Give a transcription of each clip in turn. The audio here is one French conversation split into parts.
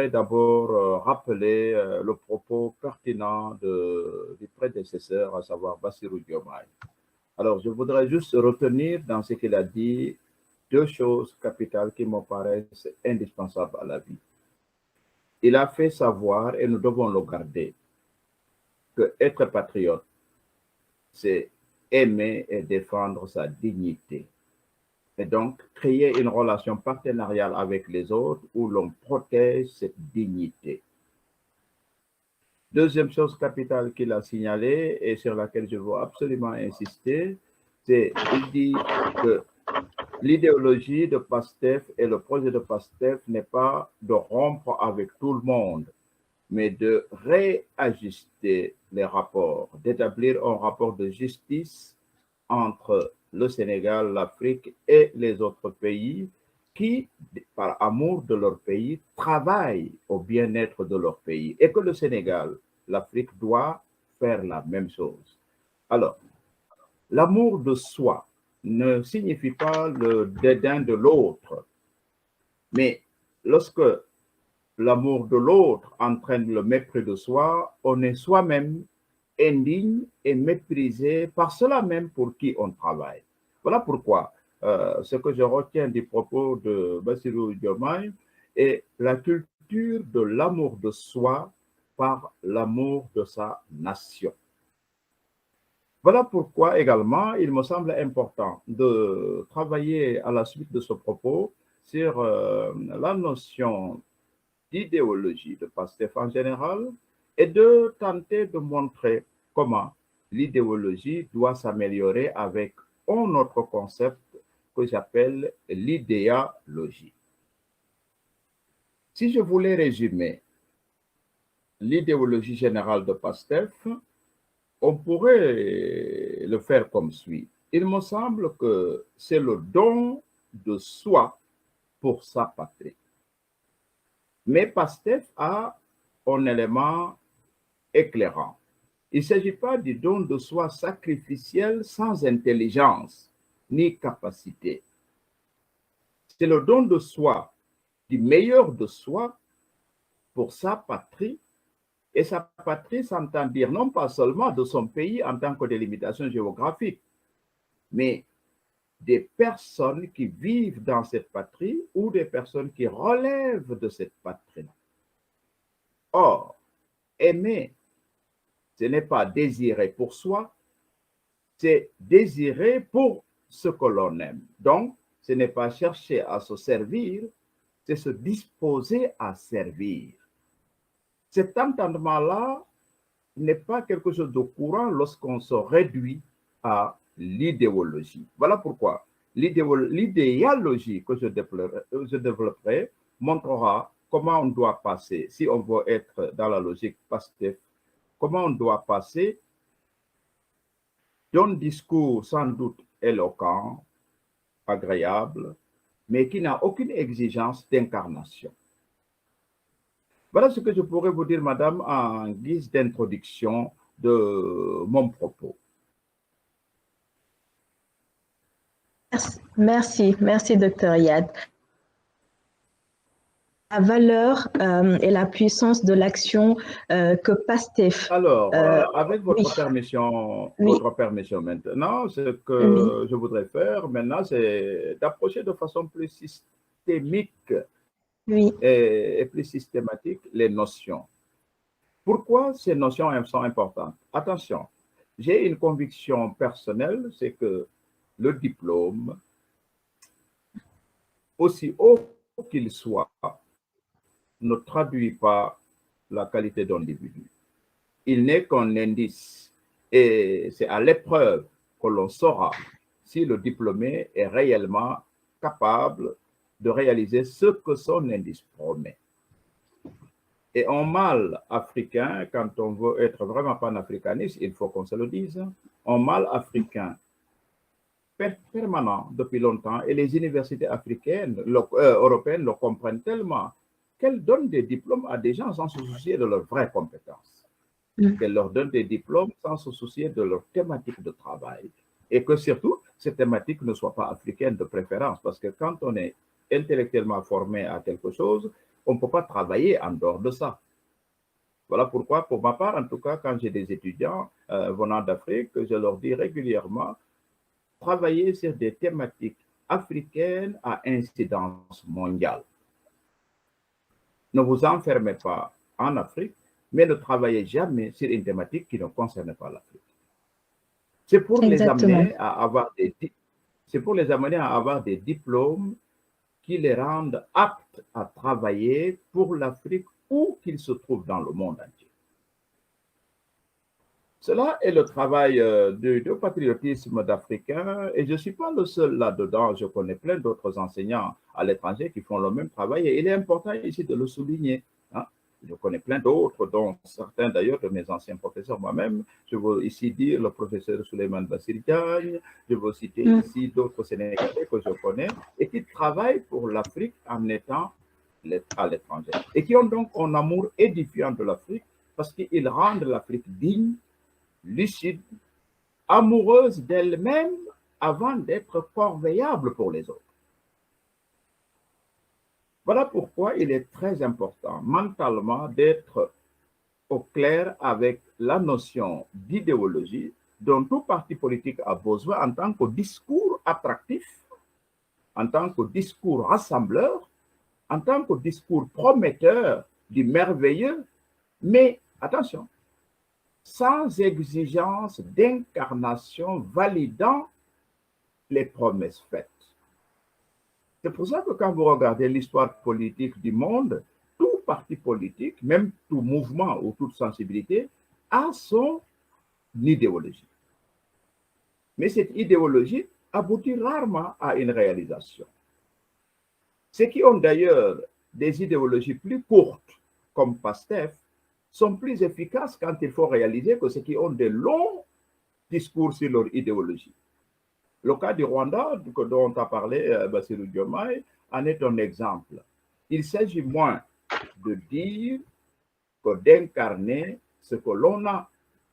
d'abord rappeler le propos pertinent du prédécesseur, à savoir Bassirou Diomaye. Alors, je voudrais juste retenir dans ce qu'il a dit deux choses capitales qui me paraissent indispensables à la vie. Il a fait savoir, et nous devons le garder, que être patriote, c'est aimer et défendre sa dignité. Et donc, créer une relation partenariale avec les autres où l'on protège cette dignité. Deuxième chose capitale qu'il a signalée et sur laquelle je veux absolument insister, c'est qu'il dit que l'idéologie de PASTEF et le projet de PASTEF n'est pas de rompre avec tout le monde, mais de réajuster les rapports, d'établir un rapport de justice entre le Sénégal, l'Afrique et les autres pays qui, par amour de leur pays, travaillent au bien-être de leur pays et que le Sénégal, l'Afrique doit faire la même chose. Alors, l'amour de soi ne signifie pas le dédain de l'autre, mais lorsque l'amour de l'autre entraîne le mépris de soi, on est soi-même indigne et méprisé par cela même pour qui on travaille. Voilà pourquoi ce que je retiens du propos de Bassirou Diomaye est la culture de l'amour de soi par l'amour de sa nation. Voilà pourquoi également il me semble important de travailler à la suite de ce propos sur la notion d'idéologie de PASTEF en général et de tenter de montrer comment l'idéologie doit s'améliorer avec un autre concept que j'appelle l'idéologie. Si je voulais résumer l'idéologie générale de PASTEF, on pourrait le faire comme suit. Il me semble que c'est le don de soi pour sa patrie. Mais PASTEF a un élément éclairant. Il ne s'agit pas du don de soi sacrificiel sans intelligence ni capacité. C'est le don de soi, du meilleur de soi pour sa patrie. Et sa patrie s'entend dire non pas seulement de son pays en tant que délimitation géographique, mais des personnes qui vivent dans cette patrie ou des personnes qui relèvent de cette patrie. Or, aimer, ce n'est pas désirer pour soi, c'est désirer pour ce que l'on aime. Donc, ce n'est pas chercher à se servir, c'est se disposer à servir. Cet entendement-là n'est pas quelque chose de courant lorsqu'on se réduit à l'idéologie. Voilà pourquoi l'idéologie que je développerai montrera comment on doit passer, si on veut être dans la logique PASTEF, comment on doit passer d'un discours sans doute éloquent, agréable, mais qui n'a aucune exigence d'incarnation. Voilà ce que je pourrais vous dire, madame, en guise d'introduction de mon propos. Merci, docteur Yad. La valeur et la puissance de l'action que PASTEF. Alors, avec votre permission, maintenant, ce que je voudrais faire maintenant, c'est d'approcher de façon plus systémique et plus systématique les notions. Pourquoi ces notions sont importantes? Attention, j'ai une conviction personnelle, c'est que le diplôme, aussi haut qu'il soit, ne traduit pas la qualité d'individu. Il n'est qu'un indice et c'est à l'épreuve que l'on saura si le diplômé est réellement capable de réaliser ce que son indice promet. Et en mal africain, quand on veut être vraiment panafricaniste, il faut qu'on se le dise, en mal africain permanent depuis longtemps, et les universités africaines, européennes le comprennent tellement qu'elles donnent des diplômes à des gens sans se soucier de leurs vraies compétences. Qu'elles leur donnent des diplômes sans se soucier de leur thématique de travail. Et que surtout, ces thématiques ne soient pas africaines de préférence, parce que quand on est intellectuellement formé à quelque chose, on ne peut pas travailler en dehors de ça. Voilà pourquoi, pour ma part, en tout cas, quand j'ai des étudiants venant d'Afrique, je leur dis régulièrement, travailler sur des thématiques africaines à incidence mondiale. Ne vous enfermez pas en Afrique, mais ne travaillez jamais sur une thématique qui ne concerne pas l'Afrique. C'est pour les amener à avoir des diplômes qui les rendent aptes à travailler pour l'Afrique où qu'ils se trouvent dans le monde entier. Cela est le travail du patriotisme d'Africains et je ne suis pas le seul là-dedans. Je connais plein d'autres enseignants à l'étranger qui font le même travail et il est important ici de le souligner. Hein. Je connais plein d'autres, dont certains d'ailleurs de mes anciens professeurs moi-même. Je veux ici dire le professeur Souleymane Bassir Diagne, je veux citer ici d'autres Sénégalais que je connais et qui travaillent pour l'Afrique en étant à l'étranger et qui ont donc un amour édifiant de l'Afrique parce qu'ils rendent l'Afrique digne, lucide, amoureuse d'elle-même avant d'être corvéable pour les autres. Voilà pourquoi il est très important mentalement d'être au clair avec la notion d'idéologie dont tout parti politique a besoin en tant que discours attractif, en tant que discours rassembleur, en tant que discours prometteur du merveilleux, mais attention, sans exigence d'incarnation validant les promesses faites. C'est pour ça que quand vous regardez l'histoire politique du monde, tout parti politique, même tout mouvement ou toute sensibilité, a son idéologie. Mais cette idéologie aboutit rarement à une réalisation. Ceux qui ont d'ailleurs des idéologies plus courtes, comme PASTEF, sont plus efficaces quand il faut réaliser que ceux qui ont de longs discours sur leur idéologie. Le cas du Rwanda, dont a parlé Bassirou Diomaye, en est un exemple. Il s'agit moins de dire que d'incarner ce que l'on a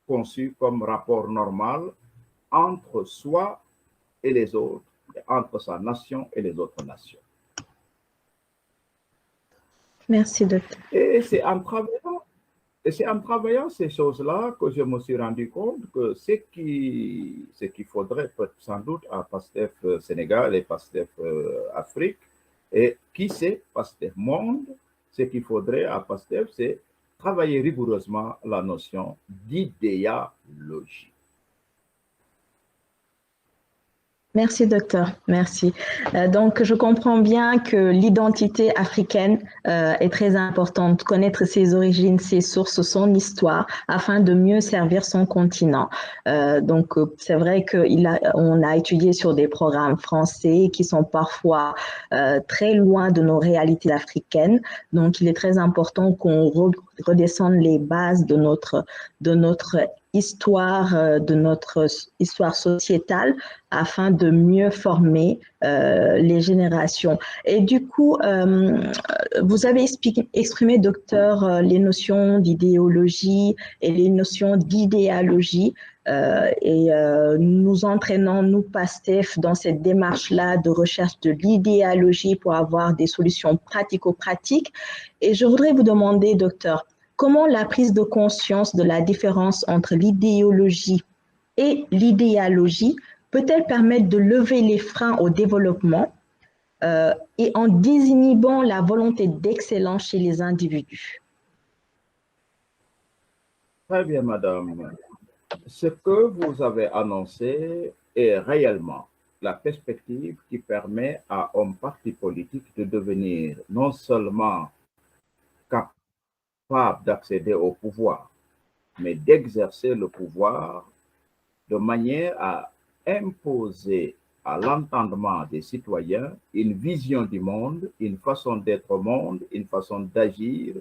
conçu comme rapport normal entre soi et les autres, entre sa nation et les autres nations. Merci, docteur. Et c'est en travaillant ces choses-là que je me suis rendu compte que ce qu'il faudrait sans doute à PASTEF Sénégal et PASTEF Afrique, et qui sait, PASTEF Monde, ce qu'il faudrait à PASTEF, c'est travailler rigoureusement la notion d'idéologie. Merci, docteur. Merci. Donc, je comprends bien que l'identité africaine est très importante, connaître ses origines, ses sources, son histoire, afin de mieux servir son continent. Donc, c'est vrai qu'on a étudié sur des programmes français qui sont parfois très loin de nos réalités africaines. Donc, il est très important qu'on redescende les bases de notre histoire, de notre histoire sociétale, afin de mieux former les générations. Et du coup, vous avez exprimé, docteur, les notions d'idéologie et les notions d'idéologie, et nous entraînons, nous, PASTEF, dans cette démarche-là de recherche de l'idéologie pour avoir des solutions pratico-pratiques. Et je voudrais vous demander, docteur, comment la prise de conscience de la différence entre l'idéologie et l'idéologie peut-elle permettre de lever les freins au développement et en désinhibant la volonté d'excellence chez les individus? Très bien, madame. Ce que vous avez annoncé est réellement la perspective qui permet à un parti politique de devenir non seulement capable d'accéder au pouvoir, mais d'exercer le pouvoir de manière à imposer à l'entendement des citoyens une vision du monde, une façon d'être au monde, une façon d'agir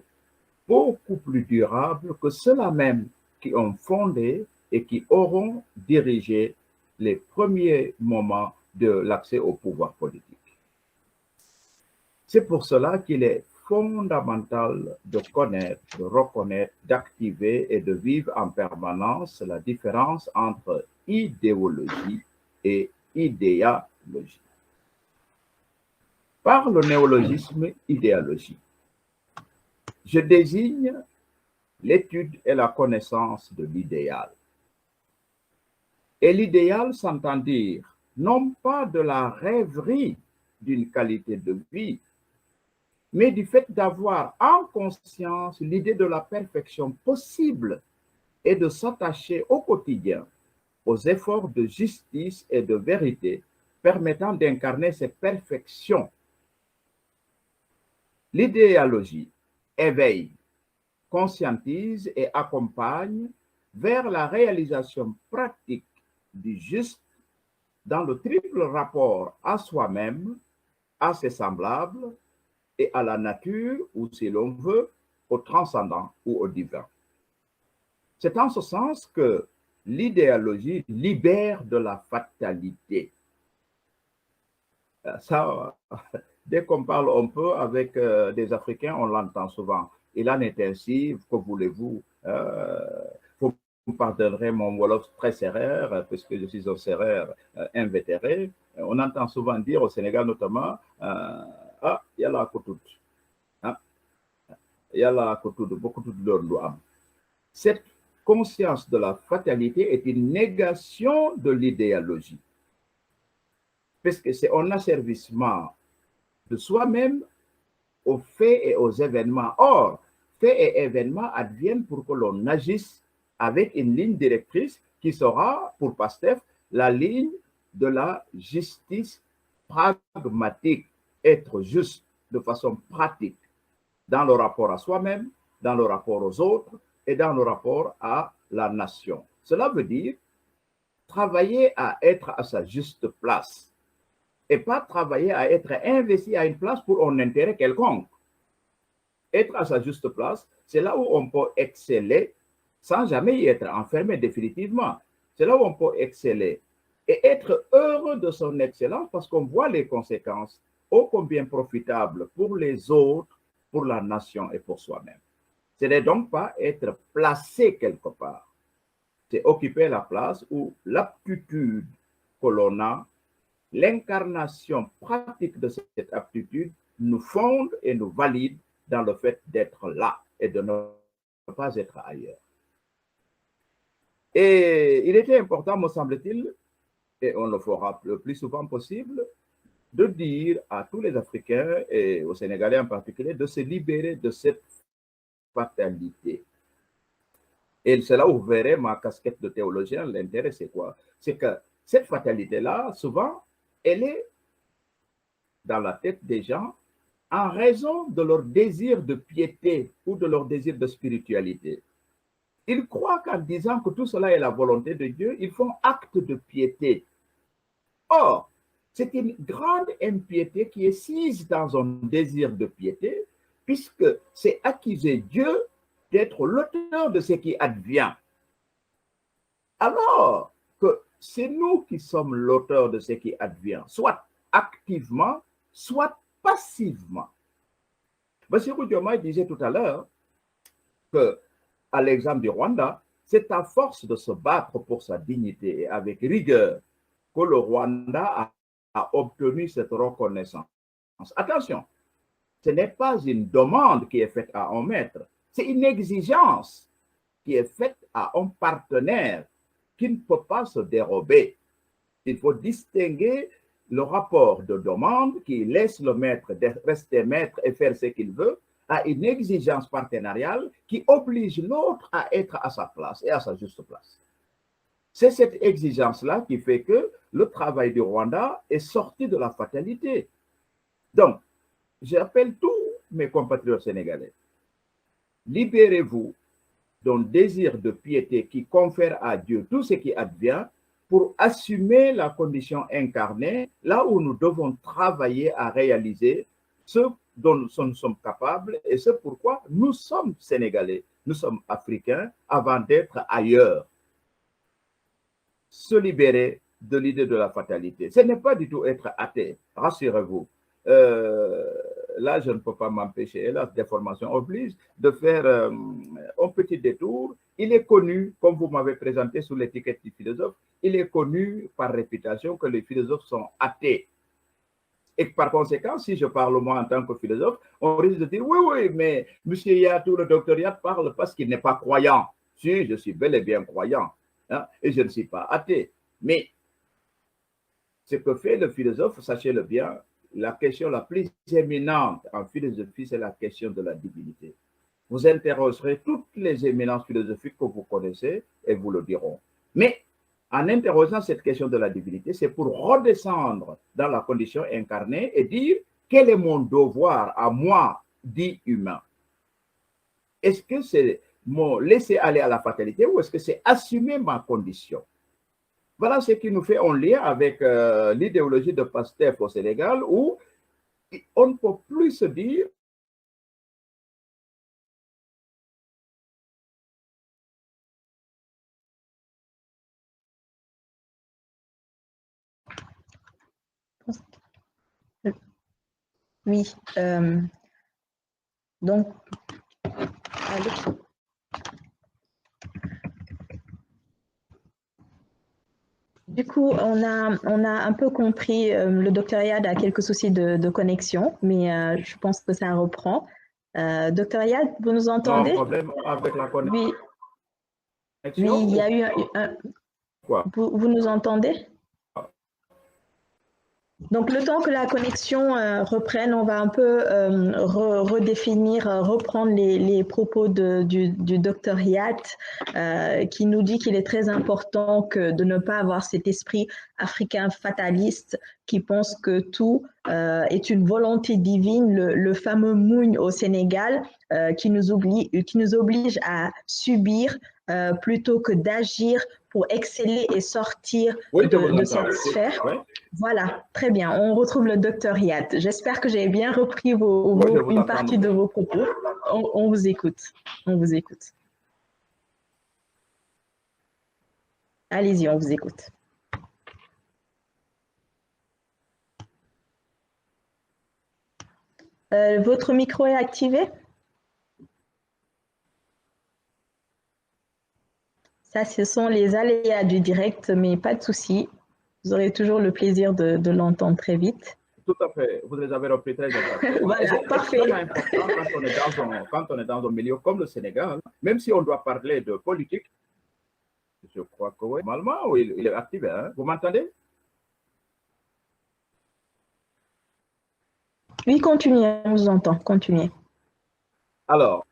beaucoup plus durable que ceux-là même qui ont fondé et qui auront dirigé les premiers moments de l'accès au pouvoir politique. C'est pour cela qu'il est fondamental de connaître, de reconnaître, d'activer et de vivre en permanence la différence entre idéologie et idéologie. Par le néologisme idéologie, je désigne l'étude et la connaissance de l'idéal. Et l'idéal s'entend dire non pas de la rêverie d'une qualité de vie, mais du fait d'avoir en conscience l'idée de la perfection possible et de s'attacher au quotidien aux efforts de justice et de vérité permettant d'incarner cette perfection. L'idéologie éveille, conscientise et accompagne vers la réalisation pratique du juste dans le triple rapport à soi-même, à ses semblables et à la nature, ou si l'on veut, au transcendant ou au divin. C'est en ce sens que l'idéologie libère de la fatalité. Ça, dès qu'on parle un peu avec des Africains, on l'entend souvent. Il en est ainsi, que voulez-vous? Vous me pardonnerez mon Wolof très sérère, puisque je suis un sérère invétéré. On entend souvent dire au Sénégal notamment, ah, il y a la couture. Il y a la couture, beaucoup de l'homme. Cette conscience de la fatalité est une négation de l'idéologie, puisque c'est un asservissement de soi-même aux faits et aux événements. Or, faits et événements adviennent pour que l'on agisse avec une ligne directrice qui sera, pour Pastef, la ligne de la justice pragmatique, être juste de façon pratique dans le rapport à soi-même, dans le rapport aux autres et dans le rapport à la nation. Cela veut dire travailler à être à sa juste place et pas travailler à être investi à une place pour un intérêt quelconque. Être à sa juste place, c'est là où on peut exceller sans jamais y être enfermé définitivement. C'est là où on peut exceller et être heureux de son excellence parce qu'on voit les conséquences ô combien profitables pour les autres, pour la nation et pour soi-même. Ce n'est donc pas être placé quelque part, c'est occuper la place où l'aptitude que l'on a, l'incarnation pratique de cette aptitude nous fonde et nous valide dans le fait d'être là et de ne pas être ailleurs. Et il était important, me semble-t-il, et on le fera le plus souvent possible, de dire à tous les Africains et aux Sénégalais en particulier de se libérer de cette fatalité. Et c'est là où vous verrez ma casquette de théologien, l'intérêt c'est quoi? C'est que cette fatalité-là, souvent, elle est dans la tête des gens en raison de leur désir de piété ou de leur désir de spiritualité. Ils croient qu'en disant que tout cela est la volonté de Dieu, ils font acte de piété. Or, c'est une grande impiété qui est sise dans un désir de piété, puisque c'est accuser Dieu d'être l'auteur de ce qui advient. Alors que c'est nous qui sommes l'auteur de ce qui advient, soit activement, soit passivement. M. Roudioma disait tout à l'heure que, à l'exemple du Rwanda, c'est à force de se battre pour sa dignité et avec rigueur que le Rwanda a obtenu cette reconnaissance. Attention, ce n'est pas une demande qui est faite à un maître, c'est une exigence qui est faite à un partenaire qui ne peut pas se dérober. Il faut distinguer le rapport de demande qui laisse le maître rester maître et faire ce qu'il veut à une exigence partenariale qui oblige l'autre à être à sa place et à sa juste place. C'est cette exigence-là qui fait que le travail du Rwanda est sorti de la fatalité. Donc, j'appelle tous mes compatriotes sénégalais, libérez-vous d'un désir de piété qui confère à Dieu tout ce qui advient pour assumer la condition incarnée, là où nous devons travailler à réaliser ce dont nous sommes capables et ce pourquoi nous sommes Sénégalais, nous sommes Africains avant d'être ailleurs. Se libérer de l'idée de la fatalité. Ce n'est pas du tout être athée, rassurez-vous. Là, je ne peux pas m'empêcher, hélas, des formations obligent, de faire un petit détour. Il est connu, comme vous m'avez présenté sous l'étiquette du philosophe, il est connu par réputation que les philosophes sont athées. Et par conséquent, si je parle moi en tant que philosophe, on risque de dire, oui, oui, mais M. Yatou, le docteur Yat, parle parce qu'il n'est pas croyant. Si, je suis bel et bien croyant, hein, et je ne suis pas athée. Mais ce que fait le philosophe, sachez-le bien, la question la plus éminente en philosophie, c'est la question de la divinité. Vous interrogerez toutes les éminences philosophiques que vous connaissez et vous le diront. Mais en interrogeant cette question de la divinité, c'est pour redescendre dans la condition incarnée et dire quel est mon devoir à moi, dit humain. Est-ce que c'est mon laisser aller à la fatalité ou est-ce que c'est assumer ma condition? Voilà ce qui nous fait un lien avec l'idéologie de Pastef au Sénégal où on ne peut plus se dire Oui. Donc, allô? Du coup, on a un peu compris, le docteur Yad a quelques soucis de connexion, mais je pense que ça reprend. Docteur Yad, vous nous entendez? non, problème avec la connexion. Oui, il y a eu Quoi? Vous nous entendez? Donc, le temps que la connexion reprenne, on va un peu redéfinir, reprendre les propos du docteur Yat, qui nous dit qu'il est très important de ne pas avoir cet esprit africain fataliste qui pense que tout est une volonté divine, le fameux Moune au Sénégal, qui nous oblige à subir plutôt que d'agir pour exceller et sortir de cette sphère. Oui. Voilà, très bien. On retrouve le docteur Yat. J'espère que j'ai bien repris une partie de vos propos. On vous écoute. On vous écoute. Allez-y, on vous écoute. Votre micro est activé? Ça, ce sont les aléas du direct, mais pas de souci. Vous aurez toujours le plaisir de l'entendre très vite. Tout à fait, vous les avez repris très exactement. Voilà, parfait. C'est important quand on est dans un milieu comme le Sénégal, même si on doit parler de politique, je crois que oui, normalement, oui, il est activé. Hein? Vous m'entendez? Oui, continuez, on vous entend, continuez. Alors,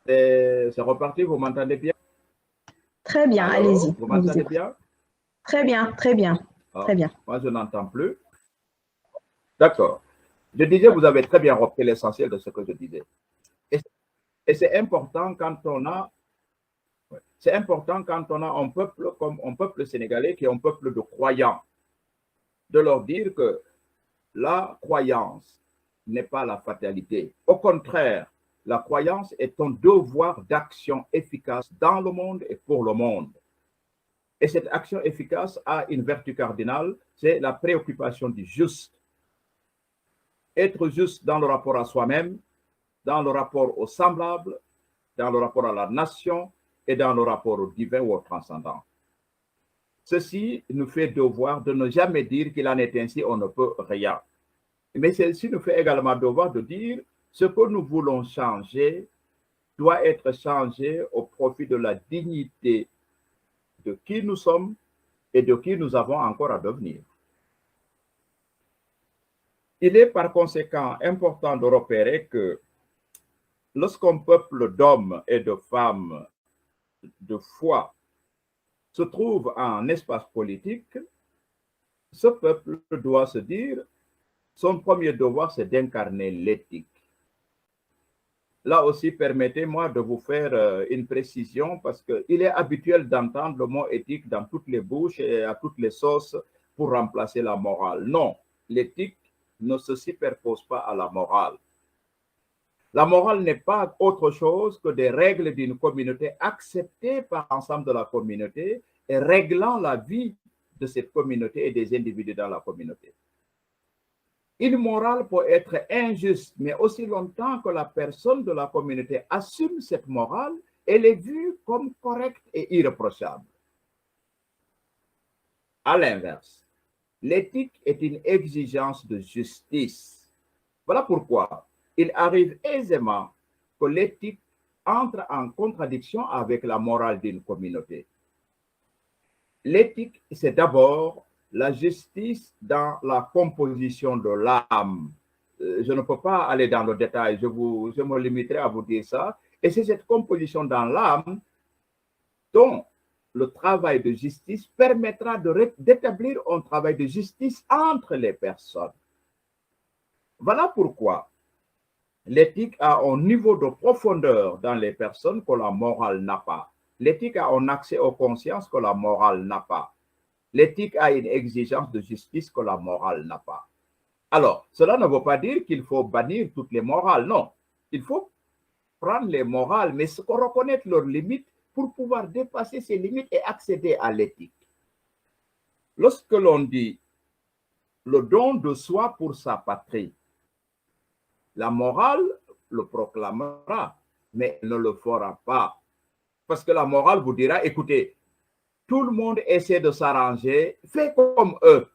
c'est reparti, vous m'entendez bien? Très bien, allez-y. Vous m'entendez bien? Très bien, très bien, très bien. Moi, je n'entends plus. D'accord. Je disais, vous avez très bien repris l'essentiel de ce que je disais. Et c'est important quand on a un peuple comme un peuple sénégalais qui est un peuple de croyants, de leur dire que la croyance n'est pas la fatalité. Au contraire, la croyance est un devoir d'action efficace dans le monde et pour le monde. Et cette action efficace a une vertu cardinale, c'est la préoccupation du juste. Être juste dans le rapport à soi-même, dans le rapport au semblable, dans le rapport à la nation et dans le rapport au divin ou au transcendant. Ceci nous fait devoir de ne jamais dire qu'il en est ainsi, on ne peut rien. Mais ceci nous fait également devoir de dire ce que nous voulons changer doit être changé au profit de la dignité de qui nous sommes et de qui nous avons encore à devenir. Il est par conséquent important de repérer que lorsqu'un peuple d'hommes et de femmes de foi se trouve en espace politique, ce peuple doit se dire, son premier devoir, c'est d'incarner l'éthique. Là aussi, permettez-moi de vous faire une précision parce qu'il est habituel d'entendre le mot éthique dans toutes les bouches et à toutes les sauces pour remplacer la morale. Non, l'éthique ne se superpose pas à la morale. La morale n'est pas autre chose que des règles d'une communauté acceptées par l'ensemble de la communauté et réglant la vie de cette communauté et des individus dans la communauté. Une morale peut être injuste, mais aussi longtemps que la personne de la communauté assume cette morale, elle est vue comme correcte et irréprochable. À l'inverse, l'éthique est une exigence de justice. Voilà pourquoi il arrive aisément que l'éthique entre en contradiction avec la morale d'une communauté. L'éthique, c'est d'abord la justice dans la composition de l'âme. Je ne peux pas aller dans le détail, je me limiterai à vous dire ça. Et c'est cette composition dans l'âme dont le travail de justice permettra d'établir un travail de justice entre les personnes. Voilà pourquoi l'éthique a un niveau de profondeur dans les personnes que la morale n'a pas. L'éthique a un accès aux consciences que la morale n'a pas. L'éthique a une exigence de justice que la morale n'a pas. Alors, cela ne veut pas dire qu'il faut bannir toutes les morales, non. Il faut prendre les morales, mais reconnaître leurs limites pour pouvoir dépasser ces limites et accéder à l'éthique. Lorsque l'on dit le don de soi pour sa patrie, la morale le proclamera, mais ne le fera pas. Parce que la morale vous dira, écoutez, tout le monde essaie de s'arranger, fais comme eux.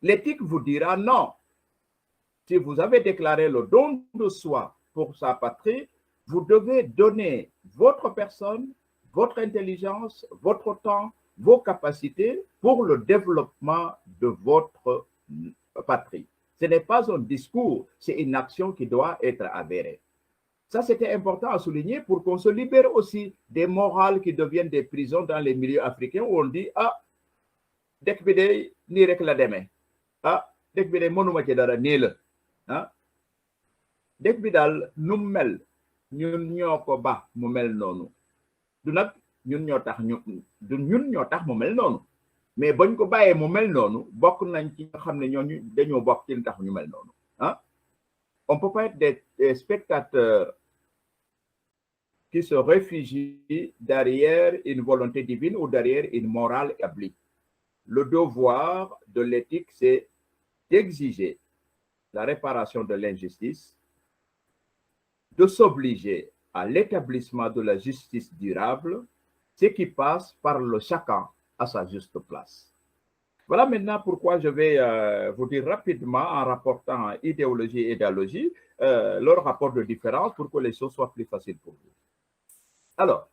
L'éthique vous dira non. Si vous avez déclaré le don de soi pour sa patrie, vous devez donner votre personne, votre intelligence, votre temps, vos capacités pour le développement de votre patrie. Ce n'est pas un discours, c'est une action qui doit être avérée. Ça, c'était important à souligner pour qu'on se libère aussi des morales qui deviennent des prisons dans les milieux africains où on dit, ah, dès que je ni rek la démé. Ah, dès que je mënuma ci dara ni la. Ah, dès que dal nu mel ñun ñoko ba mu mel nonu. Du nak ñun ñoo tax mu mel nonu. Mais bañ ko bayé mu mel nonu, bokk nañ ci xamné ñooñu dañoo bokk ci tax ñu mel nonu. Ah, on ne peut pas être des spectateurs qui se réfugient derrière une volonté divine ou derrière une morale établie. Le devoir de l'éthique, c'est d'exiger la réparation de l'injustice, de s'obliger à l'établissement de la justice durable, ce qui passe par le chacun à sa juste place. Voilà maintenant pourquoi je vais vous dire rapidement, en rapportant idéologie et idéologie, leur rapport de différence pour que les choses soient plus faciles pour vous. Alors,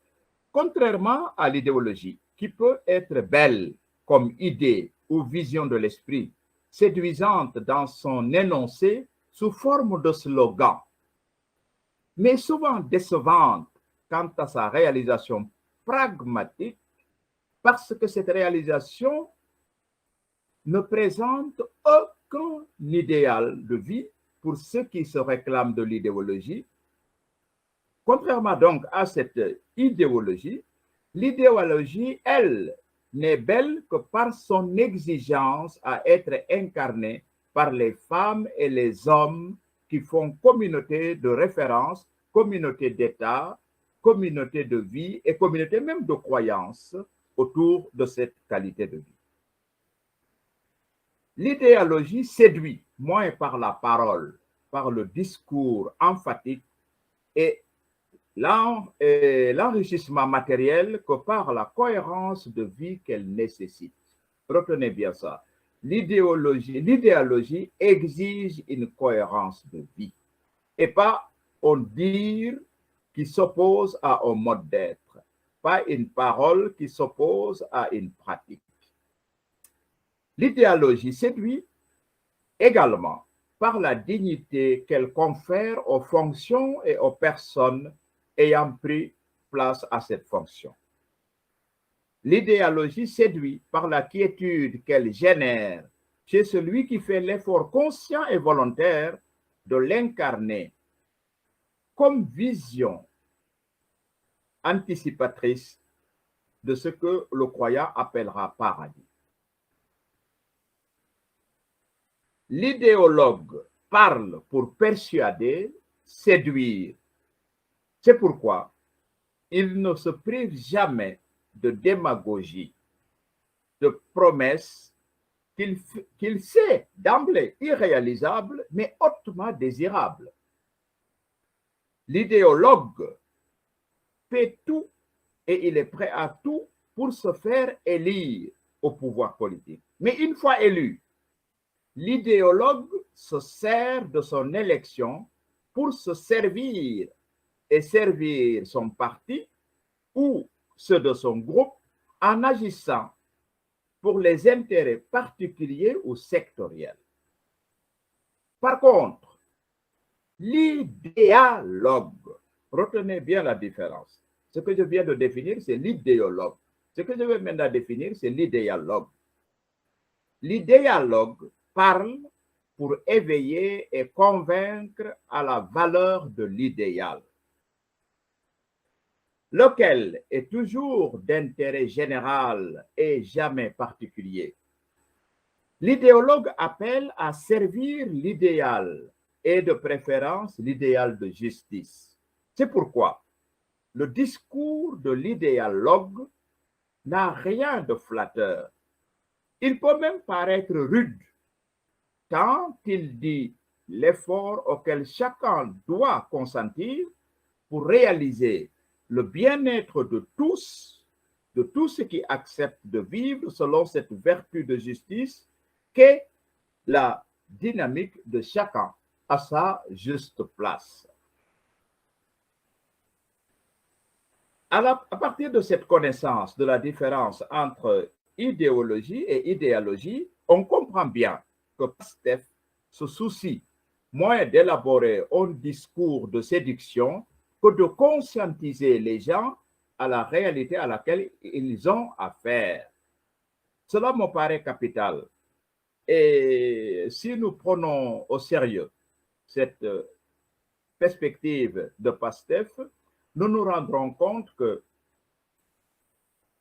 contrairement à l'idéologie, qui peut être belle comme idée ou vision de l'esprit, séduisante dans son énoncé sous forme de slogan, mais souvent décevante quant à sa réalisation pragmatique, parce que cette réalisation ne présente aucun idéal de vie pour ceux qui se réclament de l'idéologie. Contrairement donc à cette idéologie, l'idéologie, elle, n'est belle que par son exigence à être incarnée par les femmes et les hommes qui font communauté de référence, communauté d'État, communauté de vie et communauté même de croyance autour de cette qualité de vie. L'idéologie séduit moins par la parole, par le discours emphatique et l'enrichissement matériel que par la cohérence de vie qu'elle nécessite. Retenez bien ça. L'idéologie exige une cohérence de vie et pas un dire qui s'oppose à un mode d'être, pas une parole qui s'oppose à une pratique. L'idéologie séduit également par la dignité qu'elle confère aux fonctions et aux personnes ayant pris place à cette fonction. L'idéologie séduit par la quiétude qu'elle génère chez celui qui fait l'effort conscient et volontaire de l'incarner comme vision anticipatrice de ce que le croyant appellera paradis. L'idéologue parle pour persuader, séduire. C'est pourquoi il ne se prive jamais de démagogie, de promesses qu'il sait d'emblée irréalisables, mais hautement désirables. L'idéologue fait tout et il est prêt à tout pour se faire élire au pouvoir politique. Mais une fois élu, l'idéologue se sert de son élection pour se servir et servir son parti ou ceux de son groupe en agissant pour les intérêts particuliers ou sectoriels. Par contre, l'idéologue, retenez bien la différence. Ce que je viens de définir, c'est l'idéologue. Ce que je vais maintenant définir, c'est l'idéologue. L'idéologue parle pour éveiller et convaincre à la valeur de l'idéal, lequel est toujours d'intérêt général et jamais particulier. L'idéologue appelle à servir l'idéal et de préférence l'idéal de justice. C'est pourquoi le discours de l'idéologue n'a rien de flatteur. Il peut même paraître rude, tant il dit l'effort auquel chacun doit consentir pour réaliser le bien-être de tous ceux qui acceptent de vivre selon cette vertu de justice qu'est la dynamique de chacun à sa juste place. À partir de cette connaissance de la différence entre idéologie et idéologie, on comprend bien que PASTEF se soucie moins d'élaborer un discours de séduction que de conscientiser les gens à la réalité à laquelle ils ont affaire. Cela me paraît capital. Et si nous prenons au sérieux cette perspective de PASTEF, nous nous rendrons compte que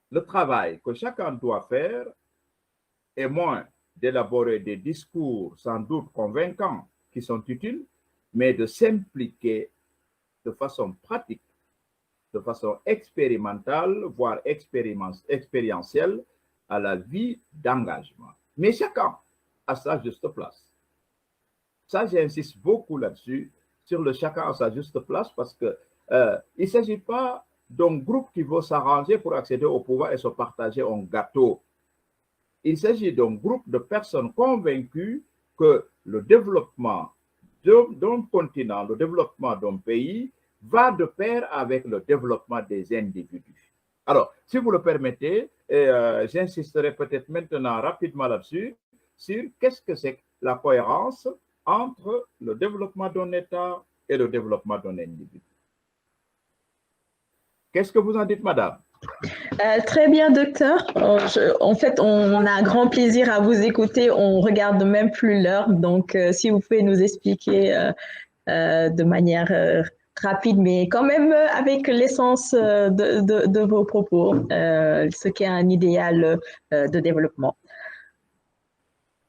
le travail que chacun doit faire est moins d'élaborer des discours sans doute convaincants qui sont utiles, mais de s'impliquer de façon pratique, de façon expérimentale, voire expérientielle à la vie d'engagement. Mais chacun à sa juste place. Ça, j'insiste beaucoup là-dessus, sur le chacun à sa juste place, parce que il ne s'agit pas d'un groupe qui veut s'arranger pour accéder au pouvoir et se partager un gâteau. Il s'agit d'un groupe de personnes convaincues que le développement d'un continent, le développement d'un pays va de pair avec le développement des individus. Alors, si vous le permettez, j'insisterai peut-être maintenant rapidement là-dessus, sur qu'est-ce que c'est la cohérence entre le développement d'un État et le développement d'un individu. Qu'est-ce que vous en dites, madame? Très bien, docteur. En fait, on a un grand plaisir à vous écouter. On regarde même plus l'heure. Donc, si vous pouvez nous expliquer de manière rapide, mais quand même avec l'essence de vos propos, ce qu'est un idéal de développement.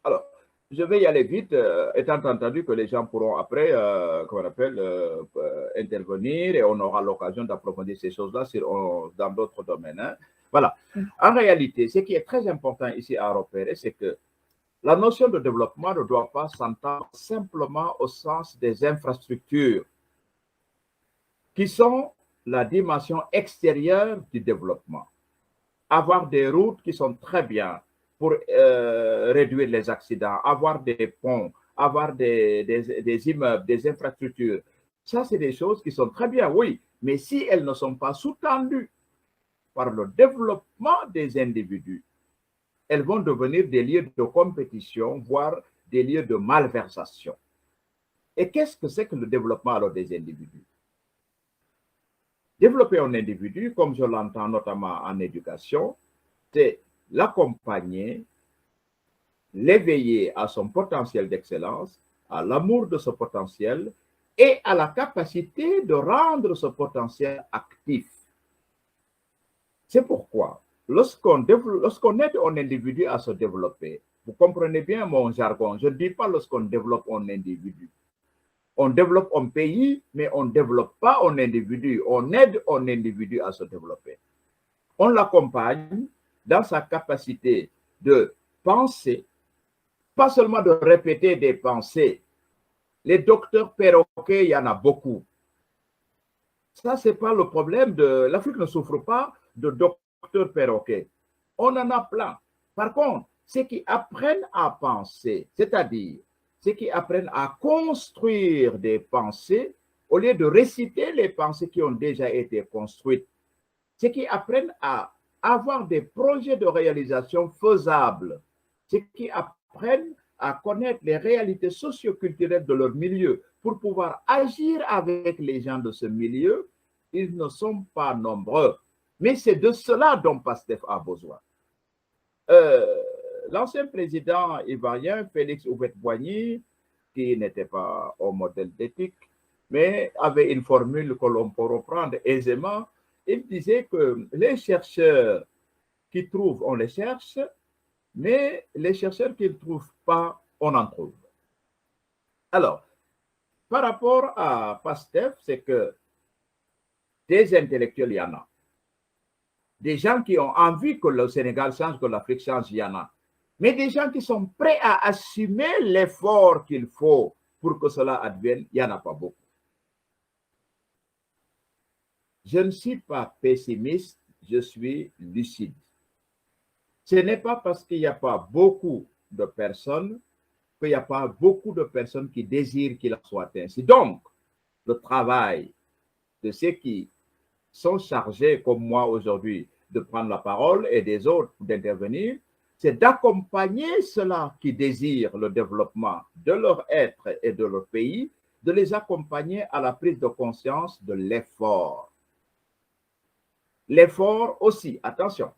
Alors, je vais y aller vite, étant entendu que les gens pourront après, intervenir et on aura l'occasion d'approfondir ces choses-là dans d'autres domaines. Hein. Voilà. En réalité, ce qui est très important ici à repérer, c'est que la notion de développement ne doit pas s'entendre simplement au sens des infrastructures, qui sont la dimension extérieure du développement. Avoir des routes qui sont très bien pour réduire les accidents, avoir des ponts, avoir des immeubles, des infrastructures. Ça, c'est des choses qui sont très bien, oui, mais si elles ne sont pas sous-tendues par le développement des individus, elles vont devenir des lieux de compétition, voire des lieux de malversation. Et qu'est-ce que c'est que le développement alors des individus? Développer un individu, comme je l'entends notamment en éducation, c'est l'accompagner, l'éveiller à son potentiel d'excellence, à l'amour de ce potentiel et à la capacité de rendre ce potentiel actif. C'est pourquoi, lorsqu'on aide un individu à se développer, vous comprenez bien mon jargon, je ne dis pas lorsqu'on développe un individu. On développe un pays, mais on ne développe pas un individu. On aide un individu à se développer. On l'accompagne dans sa capacité de penser, pas seulement de répéter des pensées. Les docteurs perroquets, il y en a beaucoup. Ça, ce n'est pas le problème l'Afrique ne souffre pas de docteurs perroquets. On en a plein. Par contre, ceux qui apprennent à penser, c'est-à-dire ceux qui apprennent à construire des pensées au lieu de réciter les pensées qui ont déjà été construites, ceux qui apprennent à avoir des projets de réalisation faisables, ceux qui apprennent à connaître les réalités socioculturelles de leur milieu pour pouvoir agir avec les gens de ce milieu, ils ne sont pas nombreux. Mais c'est de cela dont PASTEF a besoin. L'ancien président ivoirien, Félix Houphouët-Boigny, qui n'était pas au modèle d'éthique, mais avait une formule que l'on peut reprendre aisément. Il disait que les chercheurs qui trouvent, on les cherche, mais les chercheurs qui ne trouvent pas, on en trouve. Alors, par rapport à PASTEF, c'est que des intellectuels, il y en a. Des gens qui ont envie que le Sénégal change, que l'Afrique change, il y en a. Mais des gens qui sont prêts à assumer l'effort qu'il faut pour que cela advienne, il n'y en a pas beaucoup. Je ne suis pas pessimiste, je suis lucide. Ce n'est pas parce qu'il n'y a pas beaucoup de personnes qu'il n'y a pas beaucoup de personnes qui désirent qu'il en soit ainsi. Donc, le travail de ceux qui sont chargés, comme moi aujourd'hui, de prendre la parole et des autres d'intervenir, c'est d'accompagner ceux-là qui désirent le développement de leur être et de leur pays, de les accompagner à la prise de conscience de l'effort. L'effort aussi, attention,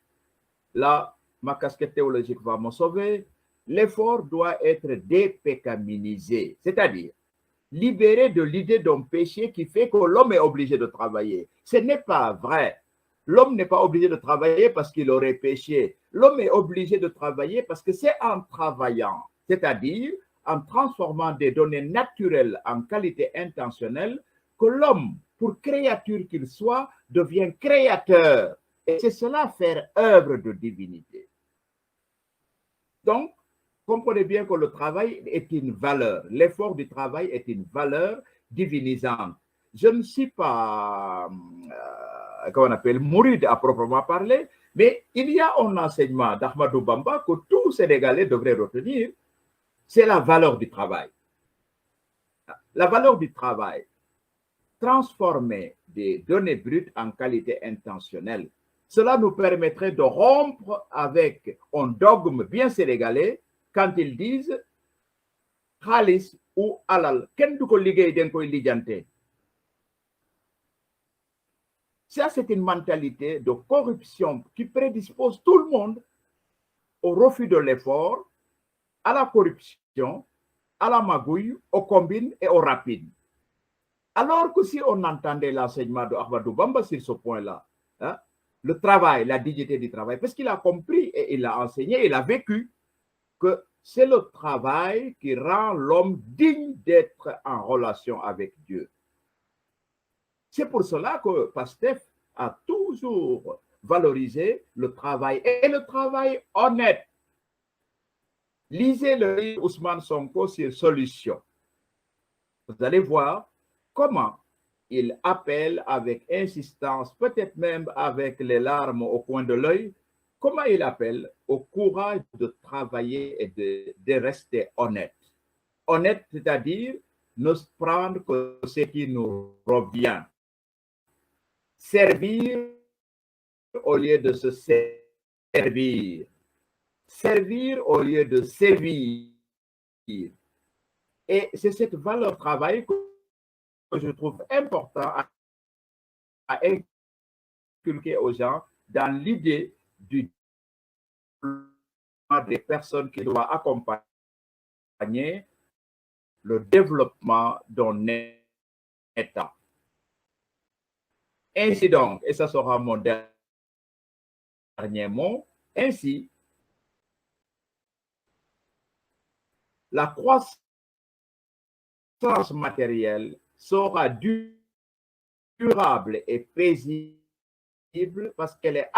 là, ma casquette théologique va me sauver, l'effort doit être dépécaminisé, c'est-à-dire libéré de l'idée d'un péché qui fait que l'homme est obligé de travailler. Ce n'est pas vrai. L'homme n'est pas obligé de travailler parce qu'il aurait péché. L'homme est obligé de travailler parce que c'est en travaillant, c'est-à-dire en transformant des données naturelles en qualité intentionnelle, que l'homme, pour créature qu'il soit, devient créateur. Et c'est cela faire œuvre de divinité. Donc, comprenez bien que le travail est une valeur. L'effort du travail est une valeur divinisante. Je ne suis pas, comment on appelle, mouride à proprement parler, mais il y a un enseignement d'Ahmadou Bamba que tout Sénégalais devrait retenir, c'est la valeur du travail. La valeur du travail, transformer des données brutes en qualité intentionnelle. Cela nous permettrait de rompre avec un dogme bien sénégalais quand ils disent Khalis ou Alal, ken du ko liggéey den koy lijante. Ça, c'est une mentalité de corruption qui prédispose tout le monde au refus de l'effort, à la corruption, à la magouille, au combine et au rapide. Alors que si on entendait l'enseignement de Ahmadou Bamba sur ce point-là, hein, le travail, la dignité du travail, parce qu'il a compris et il a enseigné, il a vécu que c'est le travail qui rend l'homme digne d'être en relation avec Dieu. C'est pour cela que PASTEF a toujours valorisé le travail et le travail honnête. Lisez le livre Ousmane Sonko sur Solution. Vous allez voir comment il appelle avec insistance, peut-être même avec les larmes au coin de l'œil, comment il appelle au courage de travailler et de rester honnête. Honnête, c'est-à-dire ne prendre que ce qui nous revient. Servir au lieu de se servir. Servir au lieu de sévir. Et c'est cette valeur travail que je trouve important à inculquer aux gens dans l'idée du des personnes qui doivent accompagner le développement d'un État. Ainsi donc, et ça sera mon dernier mot, ainsi, la croissance matérielle sera durable et paisible parce qu'elle est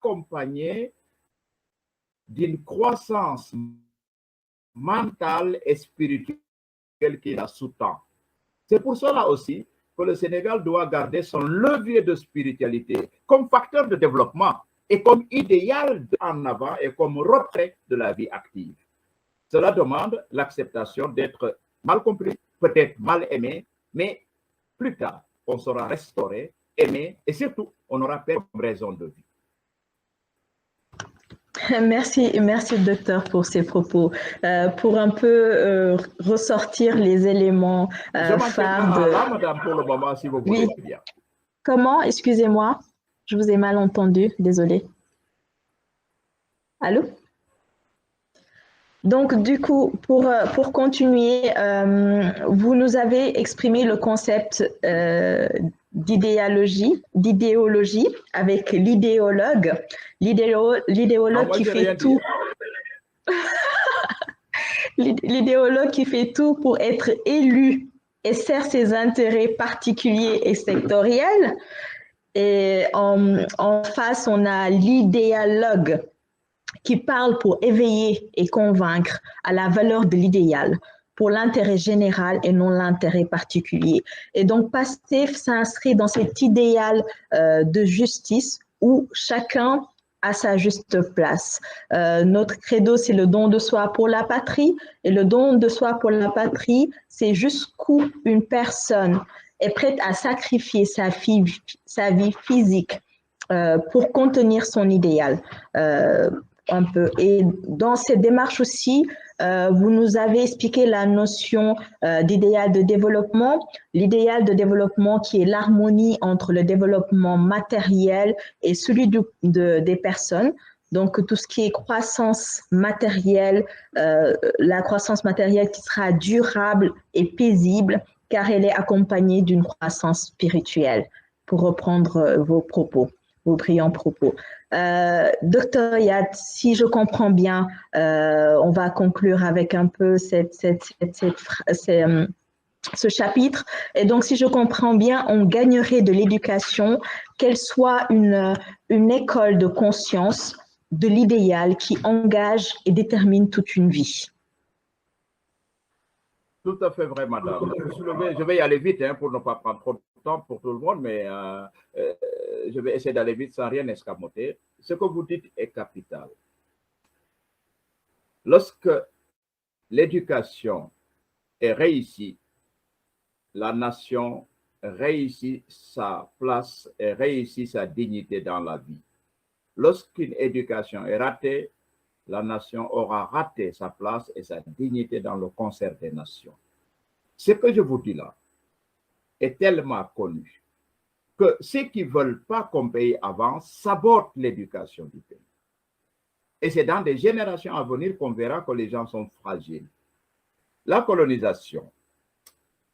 accompagnée d'une croissance mentale et spirituelle qui la sous-tend. C'est pour cela aussi que le Sénégal doit garder son levier de spiritualité comme facteur de développement. et comme idéal en avant et comme retrait de la vie active. Cela demande l'acceptation d'être mal compris, peut-être mal aimé, mais plus tard, on sera restauré, aimé et surtout, on aura perdu raison de vie. Merci docteur pour ces propos. Pour un peu ressortir les éléments phares de... là, madame, pour le moment, si vous voulez bien. Comment? Excusez-moi, je vous ai mal entendu, désolée. Allô? Donc, du coup, pour continuer, vous nous avez exprimé le concept d'idéologie avec l'idéologue qui fait tout. L'idéologue qui fait tout pour être élu et sert ses intérêts particuliers et sectoriels. Et en face, on a l'idéologue qui parle pour éveiller et convaincre à la valeur de l'idéal, pour l'intérêt général et non l'intérêt particulier. Et donc, PASTEF s'inscrit dans cet idéal de justice où chacun a sa juste place. Notre credo, c'est le don de soi pour la patrie. Et le don de soi pour la patrie, c'est jusqu'où une personne est prête à sacrifier sa vie physique pour contenir son idéal. Un peu. Et dans cette démarche aussi, vous nous avez expliqué la notion d'idéal de développement. L'idéal de développement qui est l'harmonie entre le développement matériel et celui des personnes. Donc, tout ce qui est croissance matérielle, la croissance matérielle qui sera durable et paisible, car elle est accompagnée d'une croissance spirituelle, pour reprendre vos propos, vos brillants propos. Docteur Yad, si je comprends bien, on va conclure avec un peu ce chapitre. Et donc, si je comprends bien, on gagnerait de l'éducation, qu'elle soit une école de conscience de l'idéal qui engage et détermine toute une vie. Tout à fait vrai, madame. Je vais y aller vite pour ne pas prendre trop de temps pour tout le monde, mais je vais essayer d'aller vite sans rien escamoter. Ce que vous dites est capital. Lorsque l'éducation est réussie, la nation réussit sa place et réussit sa dignité dans la vie. Lorsqu'une éducation est ratée, la nation aura raté sa place et sa dignité dans le concert des nations. Ce que je vous dis là est tellement connu que ceux qui ne veulent pas qu'un pays avance sabotent l'éducation du pays. Et c'est dans des générations à venir qu'on verra que les gens sont fragiles. La colonisation,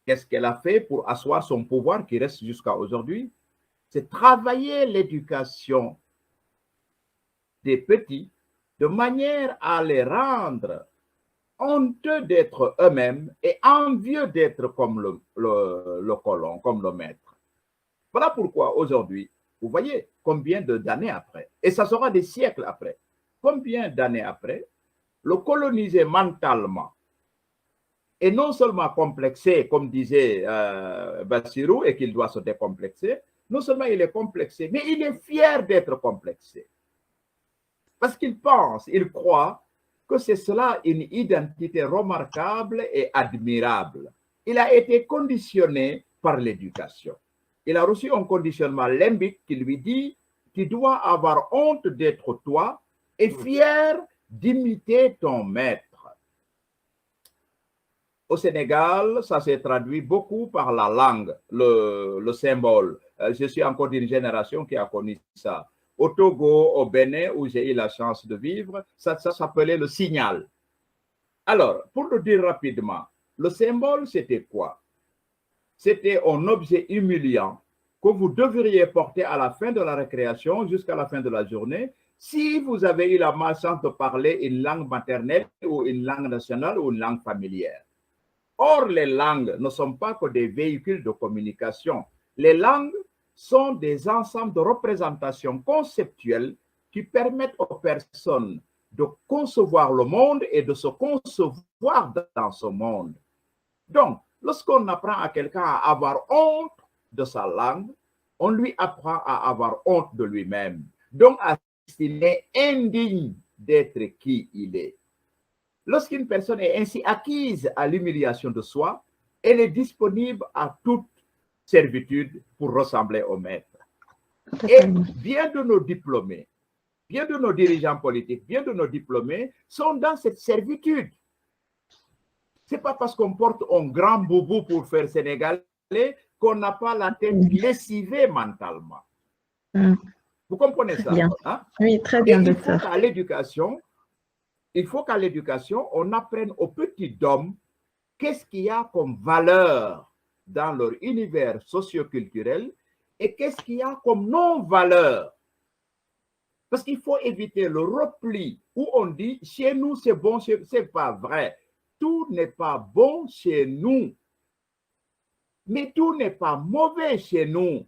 qu'est-ce qu'elle a fait pour asseoir son pouvoir qui reste jusqu'à aujourd'hui? C'est travailler l'éducation des petits de manière à les rendre honteux d'être eux-mêmes et envieux d'être comme le colon, comme le maître. Voilà pourquoi aujourd'hui, vous voyez combien d'années après, et ça sera des siècles après, combien d'années après, le colonisé mentalement est non seulement complexé, comme disait Bassirou, et qu'il doit se décomplexer, non seulement il est complexé, mais il est fier d'être complexé. Parce qu'il pense, il croit que c'est cela une identité remarquable et admirable. Il a été conditionné par l'éducation. Il a reçu un conditionnement limbique qui lui dit « Tu dois avoir honte d'être toi et fier d'imiter ton maître ». Au Sénégal, ça s'est traduit beaucoup par la langue, le symbole. Je suis encore d'une génération qui a connu ça. Au Togo, au Bénin, où j'ai eu la chance de vivre, ça s'appelait le signal. Alors, pour le dire rapidement, le symbole, c'était quoi? C'était un objet humiliant que vous devriez porter à la fin de la récréation jusqu'à la fin de la journée si vous avez eu la malchance de parler une langue maternelle ou une langue nationale ou une langue familière. Or, les langues ne sont pas que des véhicules de communication. Les langues sont des ensembles de représentations conceptuelles qui permettent aux personnes de concevoir le monde et de se concevoir dans ce monde. Donc, lorsqu'on apprend à quelqu'un à avoir honte de sa langue, on lui apprend à avoir honte de lui-même. Donc, à il est indigne d'être qui il est. Lorsqu'une personne est ainsi acquise à l'humiliation de soi, elle est disponible à toute servitude pour ressembler au maître. Et bien de nos diplômés, bien de nos dirigeants politiques, bien de nos diplômés sont dans cette servitude. Ce n'est pas parce qu'on porte un grand boubou pour faire sénégalais qu'on n'a pas la tête lessivée mentalement. Vous comprenez ça? Hein? Oui, très bien, et docteur. Il faut qu'à l'éducation, on apprenne aux petits d'hommes qu'est-ce qu'il y a comme valeur dans leur univers socio-culturel et qu'est-ce qu'il y a comme non-valeur. Parce qu'il faut éviter le repli où on dit chez nous c'est bon, c'est pas vrai. Tout n'est pas bon chez nous, mais tout n'est pas mauvais chez nous.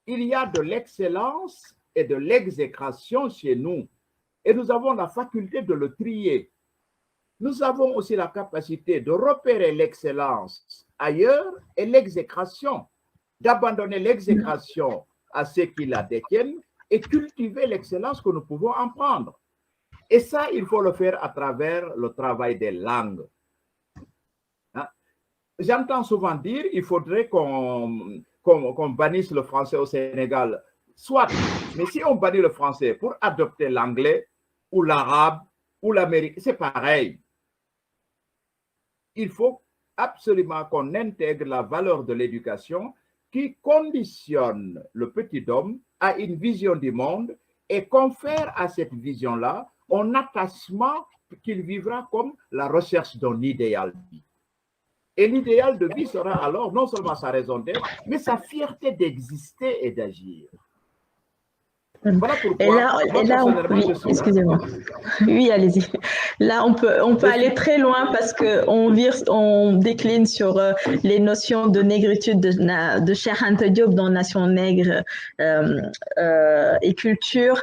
Il y a de l'excellence et de l'exécration chez nous. Et nous avons la faculté de le trier. Nous avons aussi la capacité de repérer l'excellence ailleurs et l'exécration, d'abandonner l'exécration à ceux qui la détiennent et cultiver l'excellence que nous pouvons en prendre. Et ça, il faut le faire à travers le travail des langues. Hein? J'entends souvent dire qu'il faudrait qu'on bannisse le français au Sénégal. Soit, mais si on bannit le français pour adopter l'anglais ou l'arabe ou l'américain, c'est pareil. Il faut absolument qu'on intègre la valeur de l'éducation qui conditionne le petit homme à une vision du monde et confère à cette vision-là un attachement qu'il vivra comme la recherche d'un idéal de vie. Et l'idéal de vie sera alors non seulement sa raison d'être, mais sa fierté d'exister et d'agir. Voilà pourquoi, oui, excusez-moi. Oui, allez-y. Là, on peut aller très loin parce on décline sur les notions de négritude de Cheikh Anta Diop dans Nation Nègre et culture.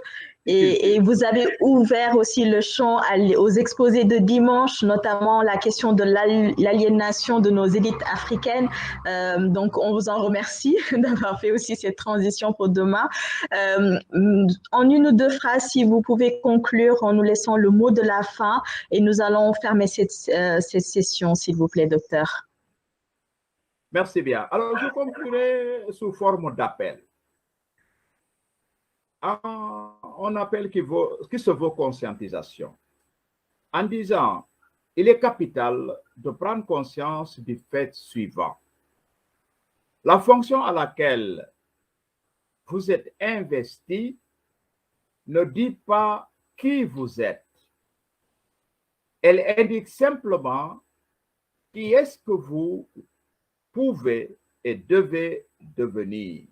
Et vous avez ouvert aussi le champ aux exposés de dimanche, notamment la question de l'aliénation de nos élites africaines. Donc, on vous en remercie d'avoir fait aussi cette transition pour demain. En une ou deux phrases, si vous pouvez conclure en nous laissant le mot de la fin, et nous allons fermer cette session, s'il vous plaît, docteur. Merci bien. Alors, je conclurai sous forme d'appel. Un appel qui se vaut conscientisation, en disant, il est capital de prendre conscience du fait suivant. La fonction à laquelle vous êtes investi ne dit pas qui vous êtes. Elle indique simplement qui est-ce que vous pouvez et devez devenir.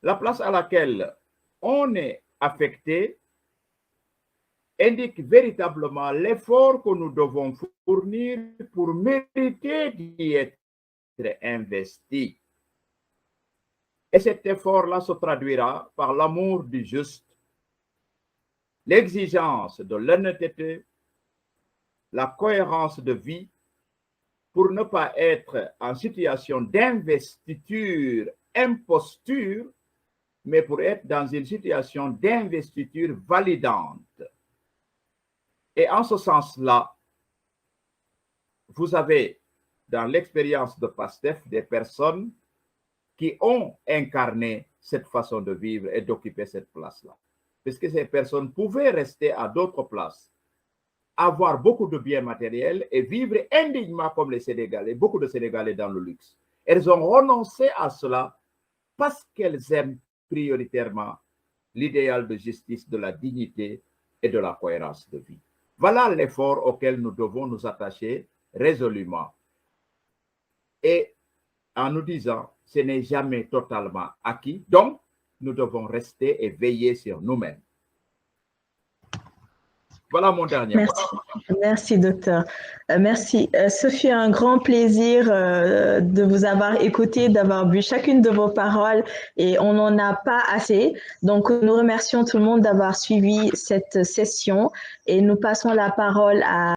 La place à laquelle on est affecté indique véritablement l'effort que nous devons fournir pour mériter d'y être investi. Et cet effort-là se traduira par l'amour du juste, l'exigence de l'honnêteté, la cohérence de vie, pour ne pas être en situation d'investiture, imposture, mais pour être dans une situation d'investiture validante. Et en ce sens-là, vous avez dans l'expérience de PASTEF des personnes qui ont incarné cette façon de vivre et d'occuper cette place-là. Parce que ces personnes pouvaient rester à d'autres places, avoir beaucoup de biens matériels et vivre indignement comme les Sénégalais, beaucoup de Sénégalais dans le luxe. Elles ont renoncé à cela parce qu'elles aiment prioritairement l'idéal de justice, de la dignité et de la cohérence de vie. Voilà l'effort auquel nous devons nous attacher résolument. Et en nous disant, ce n'est jamais totalement acquis, donc nous devons rester et veiller sur nous-mêmes. Voilà mon dernier mot. Merci, docteur. Merci. Ce fut un grand plaisir de vous avoir écouté, d'avoir vu chacune de vos paroles et on n'en a pas assez. Donc, nous remercions tout le monde d'avoir suivi cette session et nous passons la parole à